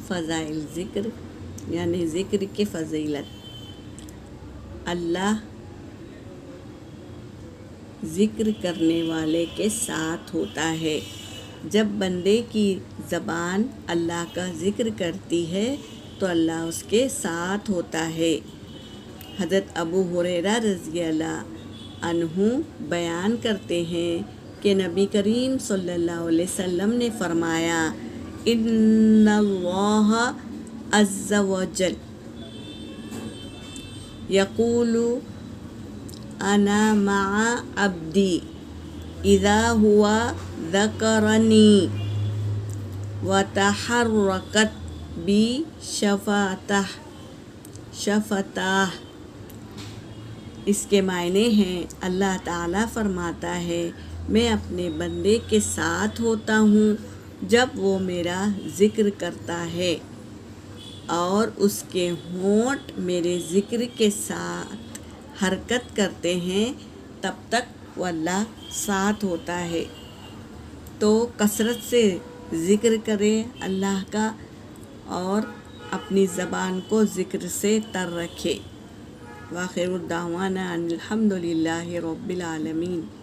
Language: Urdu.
فضائل ذکر یعنی ذکر کی فضیلت۔ اللہ ذکر کرنے والے کے ساتھ ہوتا ہے۔ جب بندے کی زبان اللہ کا ذکر کرتی ہے تو اللہ اس کے ساتھ ہوتا ہے۔ حضرت ابو ہریرہ رضی اللہ عنہ بیان کرتے ہیں کہ نبی کریم صلی اللہ علیہ وسلم نے فرمایا، ان اللہ عز وجل یقول انا مع عبدی اذا ہوا ذکرنی وتحرکت بی شفتاہ۔ اس کے معنی ہیں، اللہ تعالیٰ فرماتا ہے میں اپنے بندے کے ساتھ ہوتا ہوں جب وہ میرا ذکر کرتا ہے اور اس کے ہونٹ میرے ذکر کے ساتھ حرکت کرتے ہیں، تب تک وہ اللہ ساتھ ہوتا ہے۔ تو کثرت سے ذکر کرے اللہ کا اور اپنی زبان کو ذکر سے تر رکھے۔ وآخر دعوانا ان الحمد للہ رب العالمین۔